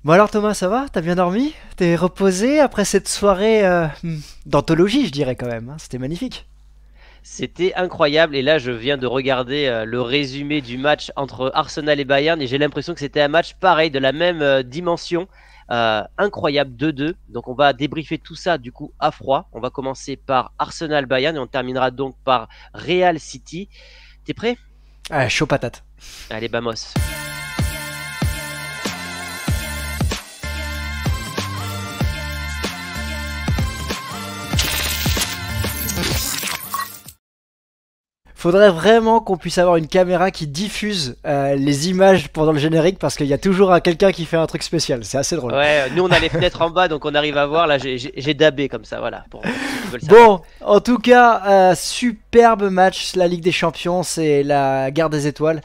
Bon alors Thomas, ça va? T'as bien dormi? T'es reposé après cette soirée d'anthologie, je dirais quand même, hein. C'était magnifique. C'était incroyable et là je viens de regarder le résumé du match entre Arsenal et Bayern et j'ai l'impression que c'était un match pareil, de la même dimension. Incroyable 2-2. Donc on va débriefer tout ça du coup à froid. On va commencer par Arsenal-Bayern et on terminera donc par Real City. T'es prêt? Ah, chaud patate. Allez, vamos. Faudrait vraiment qu'on puisse avoir une caméra qui diffuse les images pendant le générique parce qu'il y a toujours quelqu'un qui fait un truc spécial. C'est assez drôle. Ouais, nous on a les fenêtres en bas donc on arrive à voir. Là j'ai dabé comme ça, voilà, pour ceux qui veulent savoir. Bon, en tout cas, superbe match, la Ligue des Champions, c'est la guerre des étoiles.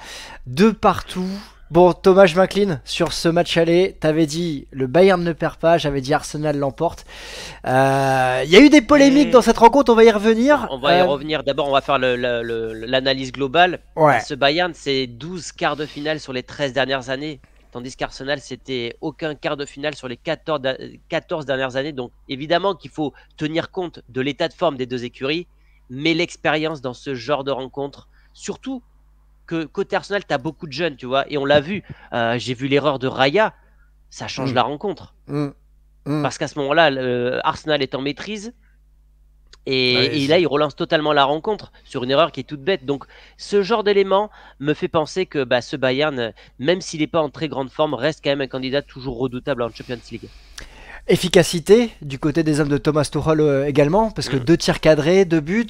De partout. Bon, Thomas, je m'incline sur ce match aller. T'avais dit le Bayern ne perd pas, j'avais dit Arsenal l'emporte. Il y a eu des polémiques dans cette rencontre, on va y revenir. On va y revenir. D'abord, on va faire l'analyse globale. Ouais. Ce Bayern, c'est 12 quarts de finale sur les 13 dernières années. Tandis qu'Arsenal, c'était aucun quart de finale sur les 14 dernières années. Donc, évidemment qu'il faut tenir compte de l'état de forme des deux écuries. Mais l'expérience dans ce genre de rencontre, surtout que côté Arsenal, tu as beaucoup de jeunes, tu vois. Et on l'a vu. J'ai vu l'erreur de Raya. Ça change la rencontre. Parce qu'à ce moment-là, Arsenal est en maîtrise. Et là, il relance totalement la rencontre sur une erreur qui est toute bête. Donc, ce genre d'élément me fait penser que ce Bayern, même s'il n'est pas en très grande forme, reste quand même un candidat toujours redoutable en Champions League. Efficacité du côté des hommes de Thomas Tuchel également, parce que 2 tirs cadrés, 2 buts.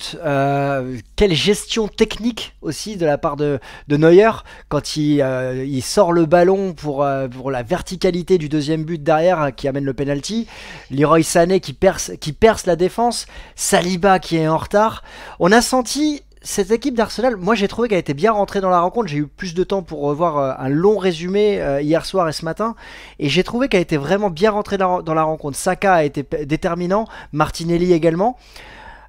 Quelle gestion technique aussi de la part de Neuer quand il sort le ballon pour la verticalité du deuxième but derrière qui amène le penalty. Leroy Sané qui perce la défense. Saliba qui est en retard. On a senti cette équipe d'Arsenal, moi j'ai trouvé qu'elle était bien rentrée dans la rencontre. J'ai eu plus de temps pour revoir un long résumé hier soir et ce matin. Et j'ai trouvé qu'elle était vraiment bien rentrée dans la rencontre. Saka a été déterminant, Martinelli également.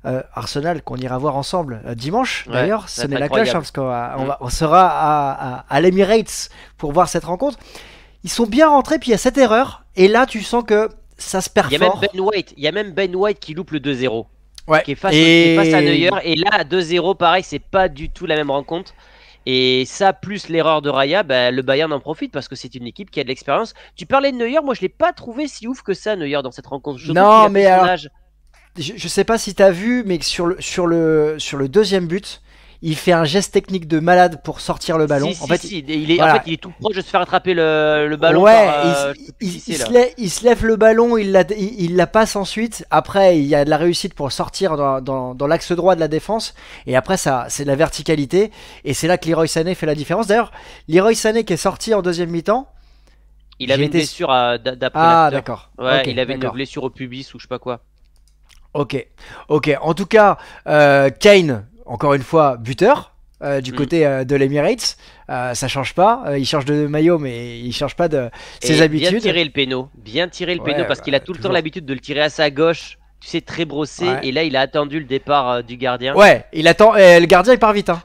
Arsenal qu'on ira voir ensemble dimanche d'ailleurs, ce n'est la cloche hein, parce qu'on sera à l'Emirates pour voir cette rencontre. Ils sont bien rentrés, puis il y a cette erreur. Et là tu sens que ça se perd fort. Il y a même Ben White qui loupe le 2-0. Ouais. Qui est face à Neuer. Et là, 2-0, pareil, c'est pas du tout la même rencontre. Et ça, plus l'erreur de Raya, le Bayern en profite parce que c'est une équipe qui a de l'expérience. Tu parlais de Neuer, moi je l'ai pas trouvé si ouf que ça, Neuer, dans cette rencontre. Non, mais alors, je sais pas si t'as vu, mais sur le deuxième but, il fait un geste technique de malade pour sortir le ballon. En fait, il est tout proche de se faire attraper le ballon. Ouais, il se lève le ballon, il la passe ensuite. Après, il y a de la réussite pour sortir dans l'axe droit de la défense. Et après, ça, c'est de la verticalité. Et c'est là que Leroy Sané fait la différence. D'ailleurs, Leroy Sané qui est sorti en deuxième mi-temps. Il avait une blessure d'après Ah, d'accord. Ouais, okay, il avait une blessure au pubis ou je sais pas quoi. Ok. En tout cas, Kane. Encore une fois, buteur du côté de l'Emirates. Ça change pas. Il change de maillot, mais il change pas de ses habitudes. Bien tirer le péno. Bien tirer le péno parce qu'il a tout le temps l'habitude de le tirer à sa gauche. Tu sais, très brossé. Ouais. Et là, il a attendu le départ du gardien. Ouais, il attend. Le gardien, il part vite. Hein.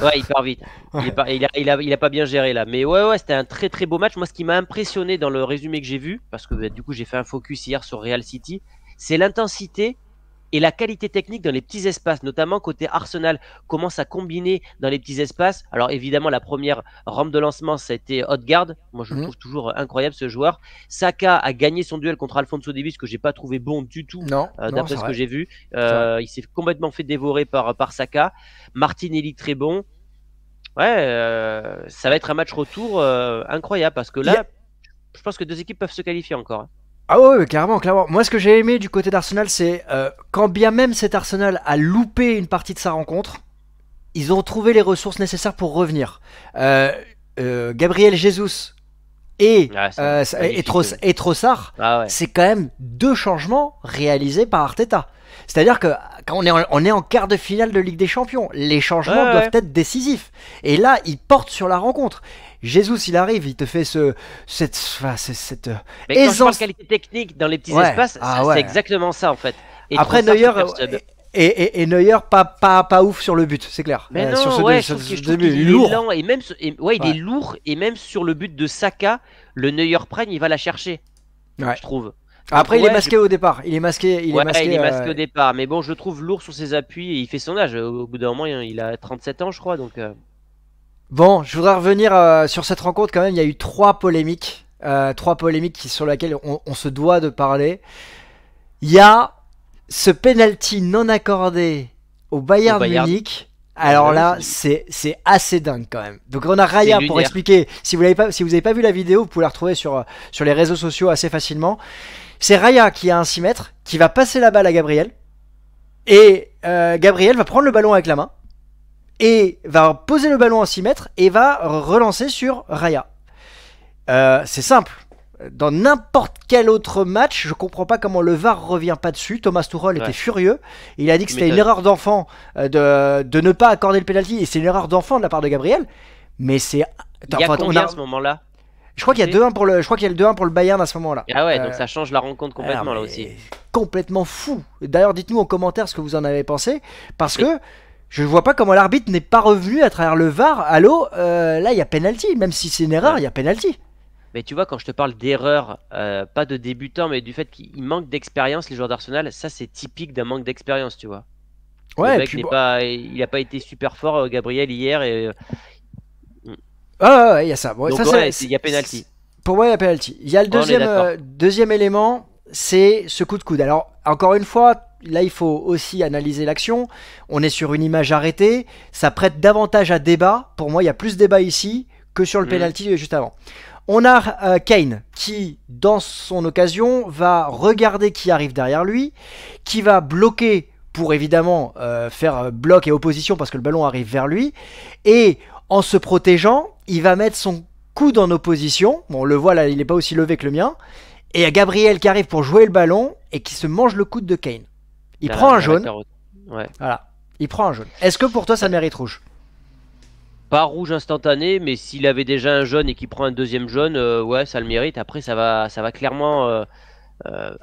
Ouais, il part vite. Il a pas bien géré là. Mais ouais, c'était un très très beau match. Moi, ce qui m'a impressionné dans le résumé que j'ai vu, parce que du coup, j'ai fait un focus hier sur Real City, c'est l'intensité et la qualité technique dans les petits espaces, notamment côté Arsenal, commence à combiner dans les petits espaces. Alors évidemment, la première rampe de lancement, ça a été Odegaard. Moi, je le trouve toujours incroyable, ce joueur. Saka a gagné son duel contre Alphonso Davies, que j'ai pas trouvé bon du tout, d'après ce que j'ai vu. Il s'est complètement fait dévorer par Saka. Martinelli, très bon. Ouais, ça va être un match retour incroyable, parce que là, je pense que deux équipes peuvent se qualifier encore. Ah ouais, clairement. Moi, ce que j'ai aimé du côté d'Arsenal, c'est quand bien même cet Arsenal a loupé une partie de sa rencontre, ils ont trouvé les ressources nécessaires pour revenir. Gabriel Jesus et Trossard, c'est quand même 2 changements réalisés par Arteta. C'est-à-dire que quand on est en quart de finale de Ligue des Champions, les changements doivent être décisifs. Et là, ils portent sur la rencontre. Jesus, il arrive, il te fait cette mais quand je parle qualité technique dans les petits espaces, c'est exactement ça en fait. Et après Neuer, Et Neuer pas ouf sur le but, c'est clair. Mais Sur non, ce ouais, sur je ce trouve début, qu'il est lourd. lent et même, ouais, il est Ouais. lourd et même sur le but de Saka, le Neuer prime, il va la chercher, Ouais. je trouve. Donc Après, il est ouais, masqué au départ. Il est masqué. ouais, il est masqué au départ, mais bon, je le trouve lourd sur ses appuis et il fait son âge. Au bout d'un moment, il a 37 ans, je crois, donc. Bon, je voudrais revenir sur cette rencontre quand même. Il y a eu trois polémiques sur lesquelles on se doit de parler. Il y a ce penalty non accordé au Au Bayern Bayern. Munich. Alors Ouais, là, c'est c'est assez dingue quand même. Donc on a c'est Raya pour lunaire. expliquer. Si vous avez pas vu la vidéo, vous pouvez la retrouver sur les réseaux sociaux assez facilement. C'est Raya qui a un 6 mètres, qui va passer la balle à Gabriel. Et Gabriel va prendre le ballon avec la main. Et va poser le ballon à 6 mètres et va relancer sur Raya. C'est simple. Dans n'importe quel autre match, je comprends pas comment le VAR revient pas dessus. Thomas Tuchel était Ouais, furieux. Il a dit que tu c'était une m'étonnes. erreur d'enfant de ne pas accorder le penalty et c'est une erreur d'enfant de la part de Gabriel. Mais c'est Il y a enfin, combien à ce moment-là? je crois Tu qu'il y a sais? 2-1 pour le je crois qu'il y a le 2-1 pour le Bayern à ce moment-là. Ah ouais, donc ça change la rencontre complètement là mais aussi. complètement fou. D'ailleurs, dites-nous en commentaire ce que vous en avez pensé parce Et que je ne vois pas comment l'arbitre n'est pas revenu à travers le VAR. Allô, là il y a penalty, même si c'est une erreur, ouais. il y a penalty. Mais tu vois, quand je te parle d'erreur, pas de débutant, mais du fait qu'il manque d'expérience, les joueurs d'Arsenal, ça c'est typique d'un manque d'expérience, tu vois. Le Ouais, et mec puis n'est bon, pas, il a pas été super fort, Gabriel hier, et ah, ouais, il y a ça. Bon, donc ça ouais, il y a penalty. pour moi il y a penalty. Il y a le Ouais, on est d'accord. deuxième élément, c'est ce coup de coude. Alors encore une fois, là il faut aussi analyser l'action. On est sur une image arrêtée, ça prête davantage à débat. Pour moi, il y a plus débat ici que sur le Mhm. penalty juste avant. On a Kane qui, dans son occasion, va regarder qui arrive derrière lui, qui va bloquer pour évidemment faire bloc et opposition parce que le ballon arrive vers lui. Et en se protégeant, il va mettre son coude en opposition. Bon, on le voit là, il n'est pas aussi levé que le mien. Et à Gabriel qui arrive pour jouer le ballon et qui se mange le coude de Kane. Il prend un T'as la jaune. carotte. Ouais. Voilà. Il prend un jaune. Est-ce que pour toi ça mérite rouge? Pas rouge instantané, mais s'il avait déjà un jaune et qu'il prend un deuxième jaune, ouais, ça le mérite. Après, ça va clairement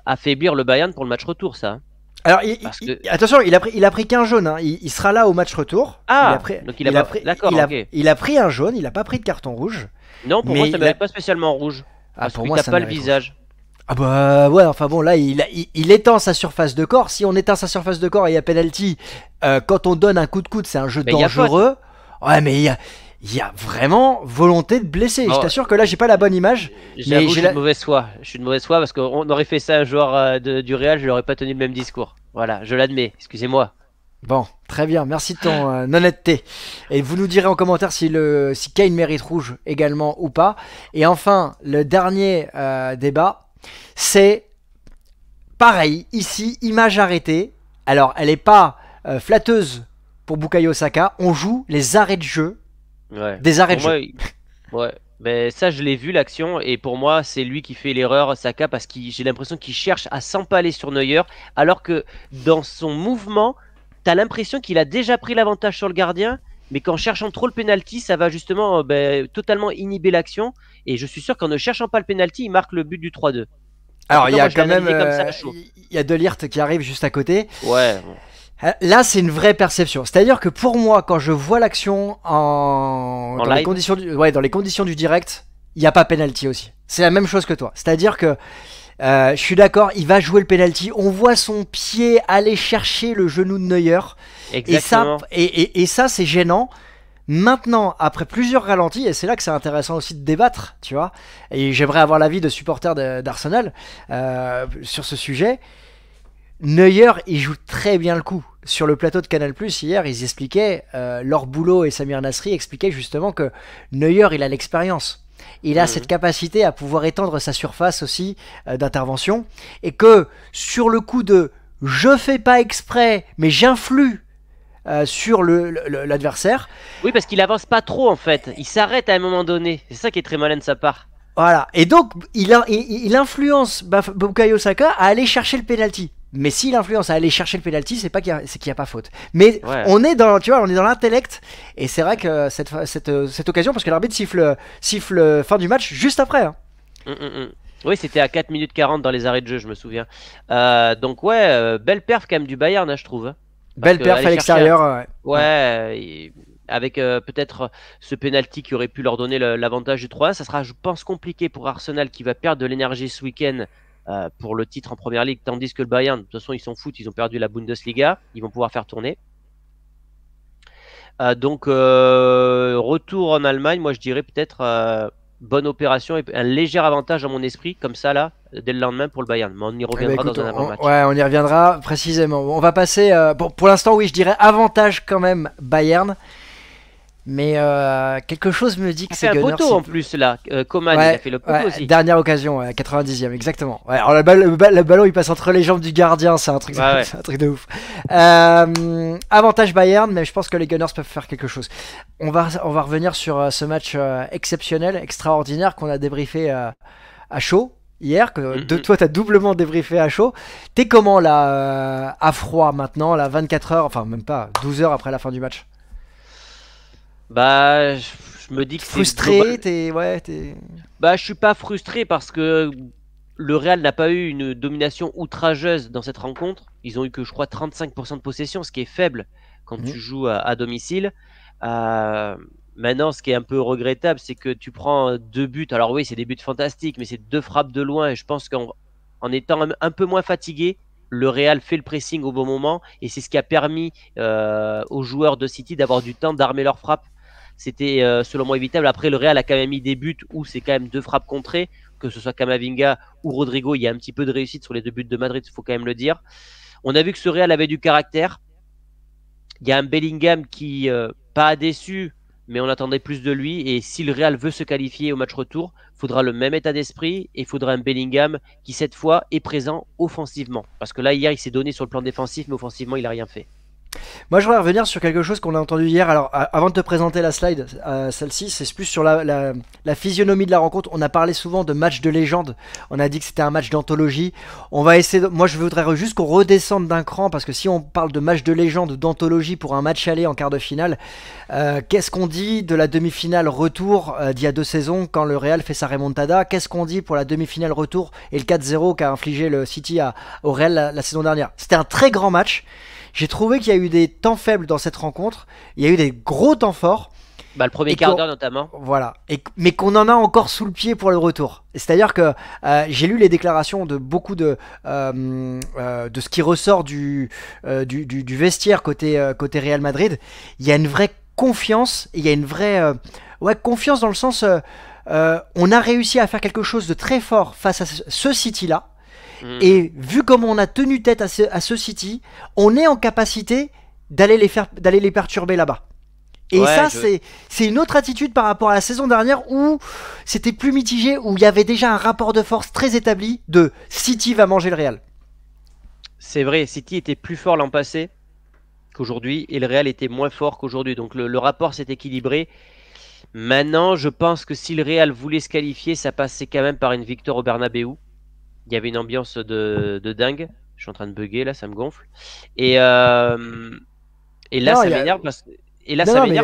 affaiblir le Bayern pour le match retour, ça. Alors, Parce que attention, il a pris qu'un jaune. Hein. Il sera là au match retour. ah, donc il a pas. D'accord, ok. Il a pris un jaune. Il n'a pas pris de carton rouge. Non, pour moi, Mais ça mérite pas spécialement rouge. ah, Parce pour qu'il moi, tape ça pas le mérite rouge. visage. Ah bah ouais, enfin bon, là, il étend sa surface de corps. Si on éteint sa surface de corps et il y a penalty, quand on donne un coup de coude, c'est un jeu Mais il y a dangereux. Ouais, mais il y a vraiment volonté de blesser. Je Oh, t'assure que là, j'ai pas la bonne image. Mais j'avoue, je j'ai suis la... de mauvaise foi. Je suis de mauvaise foi parce qu'on aurait fait ça à un joueur du Real, je n'aurais pas tenu le même discours. Voilà, je l'admets, excusez-moi. Bon, très bien, merci de ton honnêteté. Et vous nous direz en commentaire si Kane mérite rouge également ou pas. Et enfin, le dernier débat, c'est pareil, ici, image arrêtée. Alors, elle n'est pas flatteuse pour Bukayo Saka. On joue les arrêts de jeu, Ouais. des arrêts Pour de jeu. moi, ouais. Mais ça, je l'ai vu l'action et pour moi, c'est lui qui fait l'erreur, Saka, parce que j'ai l'impression qu'il cherche à s'empaler sur Neuer, alors que dans son mouvement, t'as l'impression qu'il a déjà pris l'avantage sur le gardien, mais qu'en cherchant trop le penalty, ça va justement totalement inhiber l'action. Et je suis sûr qu'en ne cherchant pas le penalty, il marque le but du 3-2. En tout Alors, il cas, y moi, a je l'ai quand même analysé comme ça à chaud. il y a De Ligt qui arrive juste à côté. Ouais. Bon. Là, c'est une vraie perception. C'est-à-dire que pour moi, quand je vois l'action En dans les live. conditions dans les conditions du direct, il n'y a pas penalty aussi. C'est la même chose que toi. C'est-à-dire que je suis d'accord, il va jouer le penalty. On voit son pied aller chercher le genou de Neuer. Exactement. Et ça, c'est gênant. Maintenant, après plusieurs ralentis, et c'est là que c'est intéressant aussi de débattre, tu vois, et j'aimerais avoir l'avis de supporters d'Arsenal sur ce sujet. Neuer, il joue très bien le coup. Sur le plateau de Canal+, hier, ils expliquaient, Laure Boulot et Samir Nasri expliquaient justement que Neuer, il a l'expérience. Il a cette capacité à pouvoir étendre sa surface aussi d'intervention. Et que sur le coup de « je fais pas exprès, mais j'influe sur l'adversaire », Oui, parce qu'il avance pas trop en fait. Il s'arrête à un moment donné. C'est ça qui est très malin de sa part. voilà. Et donc, il influence Bukayo Saka à aller chercher le penalty. Mais s'il influence à aller chercher le penalty, c'est qu'il y a pas faute. Mais Ouais. on est dans, tu vois, on est dans l'intellect. Et c'est vrai que cette occasion, parce que l'arbitre siffle fin du match juste après. Hein. Oui, c'était à 4 minutes 40 dans les arrêts de jeu, je me souviens. Donc ouais, belle perf quand même du Bayern, hein, je trouve. Belle perf à l'extérieur. Ouais, avec peut-être ce penalty qui aurait pu leur donner l'avantage du 3-1. Ça sera, je pense, compliqué pour Arsenal qui va perdre de l'énergie ce week-end pour le titre en première ligue, tandis que le Bayern, de toute façon, ils s'en foutent, ils ont perdu la Bundesliga, ils vont pouvoir faire tourner. Donc, retour en Allemagne, moi je dirais peut-être bonne opération et un léger avantage dans mon esprit, comme ça là, dès le lendemain pour le Bayern. Mais on y reviendra dans un avant-match. Ouais, on y reviendra précisément. On va passer. Pour l'instant, oui, je dirais avantage quand même Bayern. Mais quelque chose me dit que c'est un poteau en plus là. Coman, il a fait le poteau aussi. Dernière occasion, 90e, exactement. Ouais, alors le ballon il passe entre les jambes du gardien, c'est un truc, c'est un truc de ouf. Avantage Bayern, mais je pense que les Gunners peuvent faire quelque chose. On va revenir sur ce match exceptionnel, extraordinaire qu'on a débriefé à chaud hier. Toi, t'as doublement débriefé à chaud. T'es comment là, à froid maintenant, là, 24 heures, enfin même pas, 12 heures après la fin du match? Bah, je me dis que frustré, Bah, je suis pas frustré parce que le Real n'a pas eu une domination outrageuse dans cette rencontre. Ils ont eu que, je crois, 35% de possession, ce qui est faible quand tu joues à domicile. Maintenant, ce qui est un peu regrettable, c'est que tu prends 2 buts. Alors oui, c'est des buts fantastiques, mais c'est 2 frappes de loin. Et je pense qu'en étant un peu moins fatigué, le Real fait le pressing au bon moment. Et c'est ce qui a permis aux joueurs de City d'avoir du temps d'armer leurs frappes. C'était selon moi évitable. Après, le Real a quand même mis des buts où c'est quand même 2 frappes contrées, que ce soit Camavinga ou Rodrigo. Il y a un petit peu de réussite sur les 2 buts de Madrid, il faut quand même le dire. On a vu que ce Real avait du caractère. Il y a un Bellingham qui, pas déçu, mais on attendait plus de lui. Et si le Real veut se qualifier au match retour, il faudra le même état d'esprit et il faudra un Bellingham qui, cette fois, est présent offensivement. Parce que là, hier, il s'est donné sur le plan défensif, mais offensivement, il n'a rien fait. Moi, je voudrais revenir sur quelque chose qu'on a entendu hier. Alors, avant de te présenter la slide, celle-ci, c'est plus sur la physionomie de la rencontre. On a parlé souvent de match de légende. On a dit que c'était un match d'anthologie. On va essayer. Moi, je voudrais juste qu'on redescende d'un cran parce que si on parle de match de légende, d'anthologie pour un match aller en quart de finale, qu'est-ce qu'on dit de la demi-finale retour d'il y a 2 saisons quand le Real fait sa remontada? Qu'est-ce qu'on dit pour la demi-finale retour et le 4-0 qu'a infligé le City au Real la saison dernière? C'était un très grand match. J'ai trouvé qu'il y a eu des temps faibles dans cette rencontre. Il y a eu des gros temps forts. Bah, le premier quart d'heure notamment. Voilà. Mais qu'on en a encore sous le pied pour le retour. C'est-à-dire que j'ai lu les déclarations de beaucoup de ce qui ressort du vestiaire côté Real Madrid. Il y a une vraie confiance. Il y a une vraie confiance dans le sens on a réussi à faire quelque chose de très fort face à ce City-là. Et vu comment on a tenu tête à ce City, on est en capacité d'aller les perturber là-bas. Et c'est une autre attitude par rapport à la saison dernière où c'était plus mitigé, où il y avait déjà un rapport de force très établi de City va manger le Real. C'est vrai, City était plus fort l'an passé qu'aujourd'hui et le Real était moins fort qu'aujourd'hui. Donc le rapport s'est équilibré. Maintenant, je pense que si le Real voulait se qualifier, ça passait quand même par une victoire au Bernabeu. Il y avait une ambiance de dingue. Je suis en train de bugger là, ça me gonfle. Et là, ça m'énerve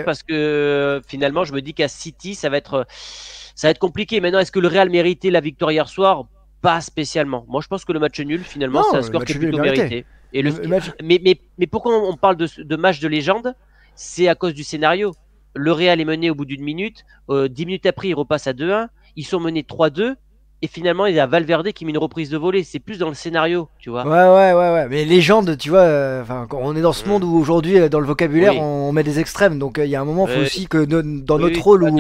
parce que finalement, je me dis qu'à City, ça va être compliqué. Maintenant, est-ce que le Real méritait la victoire hier soir? Pas spécialement. Moi, je pense que le match nul, finalement, c'est un score qui est plutôt mérité. Et mais pourquoi on parle de match de légende? C'est à cause du scénario. Le Real est mené au bout d'1 minute. 10 minutes après, il repasse à 2-1. Ils sont menés 3-2. Et finalement, il y a Valverde qui met une reprise de volée. C'est plus dans le scénario, tu vois. Ouais. Mais légende, tu vois, on est dans ce monde où aujourd'hui, dans le vocabulaire, on met des extrêmes. Donc il y a un moment, il faut aussi que dans notre rôle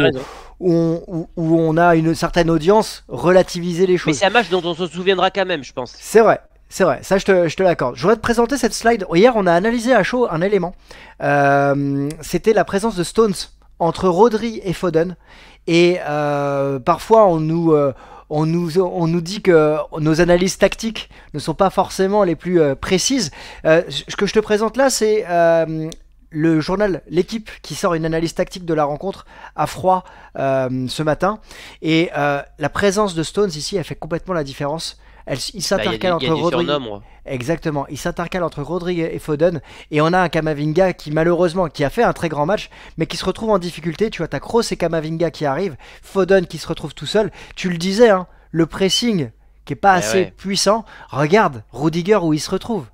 où on a une certaine audience, relativiser les choses. Mais c'est un match dont on se souviendra quand même, je pense. C'est vrai. Ça je te l'accorde. Je voudrais te présenter cette slide. Hier, on a analysé à chaud un élément. C'était la présence de Stones entre Rodri et Foden. Et parfois, on nous dit que nos analyses tactiques ne sont pas forcément les plus précises. Ce que je te présente là, c'est le journal L'Équipe qui sort une analyse tactique de la rencontre à froid ce matin. Et la présence de Stones ici, elle fait complètement la différence. Il s'intercale entre Rodri. Exactement, il s'intercale entre Rodri et Foden. Et on a un Camavinga qui malheureusement qui a fait un très grand match, mais qui se retrouve en difficulté. Tu vois, t'as Kroos et Camavinga qui arrivent, Foden qui se retrouve tout seul. Tu le disais, hein, le pressing qui est pas assez puissant. Regarde Rudiger où il se retrouve.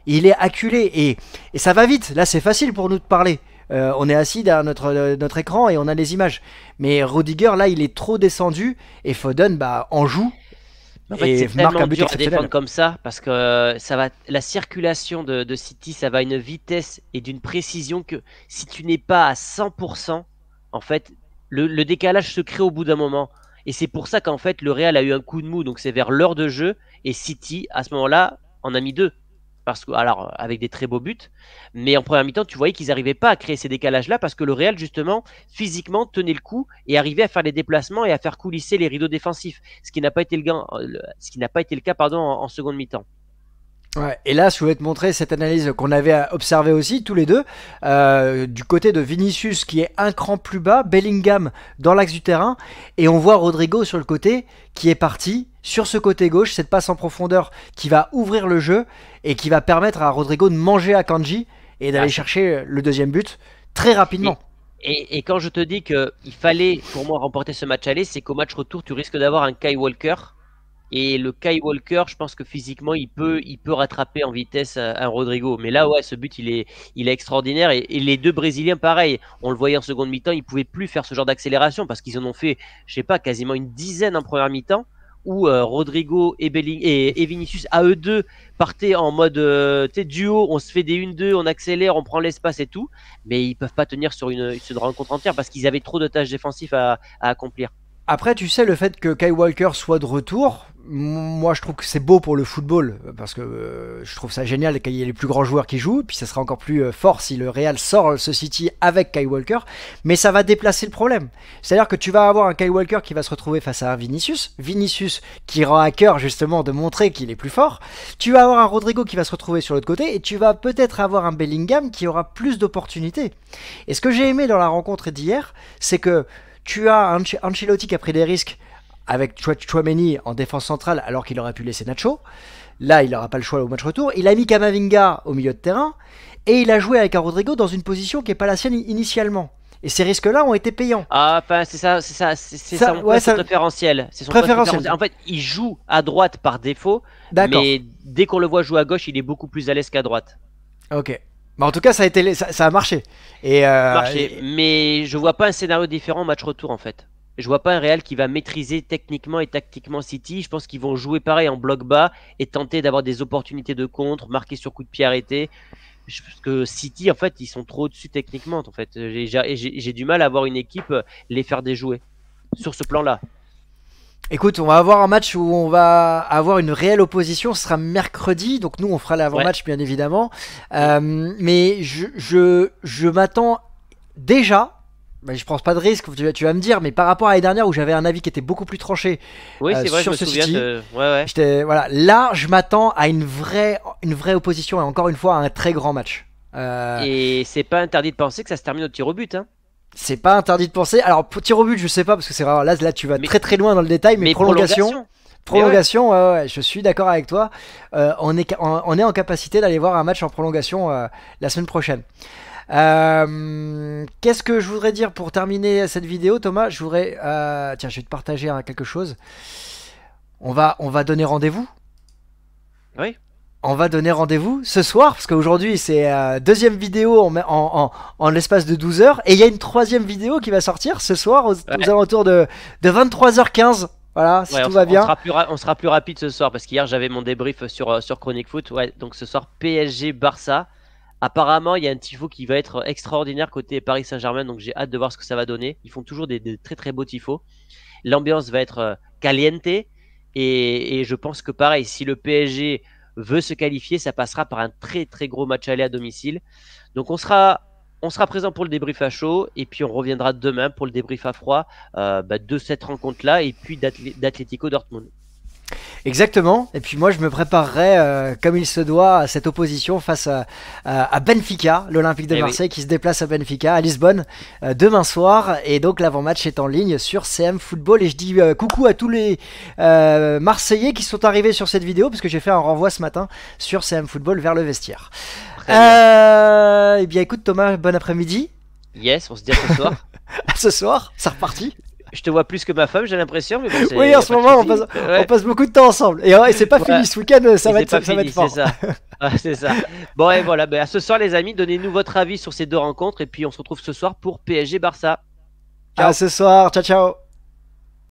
Il est acculé et ça va vite. Là, c'est facile pour nous de parler. On est assis derrière notre écran et on a les images. Mais Rudiger, là, il est trop descendu et Foden en joue En fait, et c'est marque tellement un but dur à défendre exceptionnel. comme ça parce que la circulation de City, ça va à une vitesse et d'une précision que si tu n'es pas à 100%, en fait, le décalage se crée au bout d'un moment. Et c'est pour ça qu'en fait, le Real a eu un coup de mou, donc c'est vers l'heure de jeu, et City, à ce moment-là, en a mis deux. Parce que, alors, avec des très beaux buts, mais en première mi-temps, tu voyais qu'ils n'arrivaient pas à créer ces décalages-là parce que le Real, justement, physiquement, tenait le coup et arrivait à faire les déplacements et à faire coulisser les rideaux défensifs, ce qui n'a pas été le cas pardon, en seconde mi-temps. Ouais, et là, je voulais te montrer cette analyse qu'on avait observée aussi, tous les deux, du côté de Vinicius qui est un cran plus bas, Bellingham dans l'axe du terrain, et on voit Rodrigo sur le côté qui est parti sur ce côté gauche, cette passe en profondeur qui va ouvrir le jeu et qui va permettre à Rodrigo de manger à Kanji et Ah, d'aller chercher le deuxième but très et, rapidement. et quand je te dis qu'il fallait pour moi remporter ce match aller, c'est qu'au match retour, tu risques d'avoir un Kai Walker. Et le Kai Walker, je pense que physiquement, il peut rattraper en vitesse un Rodrigo. Mais là, ouais, ce but, il est extraordinaire. Et les deux Brésiliens, pareil, on le voyait en seconde mi-temps, ils pouvaient plus faire ce genre d'accélération parce qu'ils en ont fait, je sais pas, quasiment une dizaine en première mi-temps. Où Rodrigo et Vinicius, à eux deux, partaient en mode duo, on se fait des 1-2, on accélère, on prend l'espace et tout. Mais ils peuvent pas tenir sur une rencontre entière parce qu'ils avaient trop de tâches défensives à accomplir. Après, tu sais, le fait que Kyle Walker soit de retour, moi je trouve que c'est beau pour le football, parce que je trouve ça génial qu'il y ait les plus grands joueurs qui jouent, puis ça sera encore plus fort si le Real sort ce City avec Kyle Walker, mais ça va déplacer le problème. C'est-à-dire que tu vas avoir un Kyle Walker qui va se retrouver face à un Vinicius qui aura à cœur justement de montrer qu'il est plus fort, tu vas avoir un Rodrigo qui va se retrouver sur l'autre côté, et tu vas peut-être avoir un Bellingham qui aura plus d'opportunités. Et ce que j'ai aimé dans la rencontre d'hier, c'est que tu as Ancelotti qui a pris des risques avec Chouameni en défense centrale alors qu'il aurait pu laisser Nacho. Là, il n'aura pas le choix au match retour. Il a mis Camavinga au milieu de terrain et il a joué avec un Rodrigo dans une position qui n'est pas la sienne initialement. Et ces risques-là ont été payants. Ah, enfin, c'est Ça, son ouais, poste ça, préférentiel. C'est son poste préférentiel. préférentiel. En fait, il joue à droite par défaut, D'accord. mais dès qu'on le voit jouer à gauche, il est beaucoup plus à l'aise qu'à droite. Ok. Mais en tout cas, ça a marché. Et, Marché. Mais je vois pas un scénario différent au match retour, en fait. Je vois pas un Real qui va maîtriser techniquement et tactiquement City. Je pense qu'ils vont jouer pareil en bloc bas et tenter d'avoir des opportunités de contre, marquer sur coup de pied arrêté. Parce que City, en fait, ils sont trop au-dessus techniquement. En fait, j'ai du mal à voir une équipe les faire déjouer sur ce plan-là. écoute, on va avoir un match où on va avoir une réelle opposition. Ce sera mercredi, donc nous on fera Ouais. l'avant-match bien évidemment. Mm. Mais je m'attends déjà. Je pense pas de risque, tu vas me dire, mais par rapport à l'année dernière où j'avais un avis qui était beaucoup plus tranché Oui, c'est vrai, je sur me ce souviens. City, Ouais, ouais. voilà, là je m'attends à une vraie opposition et encore une fois à un très grand match. Et c'est pas interdit de penser que ça se termine au tir au but, hein. C'est pas interdit de penser. Alors pour tir au but, je sais pas parce que c'est vraiment là tu vas Mais, très très loin dans le détail, mais mais prolongation. prolongation. Mais ouais. Prolongation, ouais, je suis d'accord avec toi. On est en capacité d'aller voir un match en prolongation la semaine prochaine. Qu'est-ce que je voudrais dire pour terminer cette vidéo, Thomas? Je voudrais, tiens, je vais te partager quelque chose. On va donner rendez-vous. Oui. On va donner rendez-vous ce soir, parce qu'aujourd'hui c'est deuxième vidéo en l'espace de 12 heures, et il y a une troisième vidéo qui va sortir ce soir aux Ouais. alentours de 23h15. Voilà, si Ouais, tout va bien. on sera plus rapide ce soir parce qu'hier j'avais mon débrief sur Chronique Foot. Ouais, donc ce soir PSG Barça. Apparemment, il y a un tifo qui va être extraordinaire côté Paris Saint-Germain, donc j'ai hâte de voir ce que ça va donner. Ils font toujours des très très beaux tifos. L'ambiance va être caliente et je pense que pareil, si le PSG veut se qualifier, ça passera par un très très gros match aller à domicile. Donc on sera présent pour le débrief à chaud et puis on reviendra demain pour le débrief à froid de cette rencontre-là et puis d'Atlético Dortmund. Exactement. Et puis moi, je me préparerai comme il se doit à cette opposition face à Benfica, l'Olympique de Eh oui. Marseille qui se déplace à Benfica, à Lisbonne, demain soir. Et donc l'avant-match est en ligne sur CM Football. Et je dis coucou à tous les Marseillais qui sont arrivés sur cette vidéo, parce que j'ai fait un renvoi ce matin sur CM Football vers le vestiaire. Très bien. Eh bien écoute Thomas, bon après-midi. Yes, on se dit à ce soir. À ce soir, c'est reparti. Je te vois plus que ma femme, j'ai l'impression. Mais bon, Oui, y en a ce pas de moment, souci. on passe beaucoup de temps ensemble. Et c'est pas Ouais. fini ce week-end, ça Et va c'est être, pas ça va fini, être c'est fort. ça. Ouais, c'est ça. Bon, et voilà. Ben, à ce soir, les amis, donnez-nous votre avis sur ces deux rencontres. Et puis, on se retrouve ce soir pour PSG Barça. À Ciao. ce soir, ciao ciao.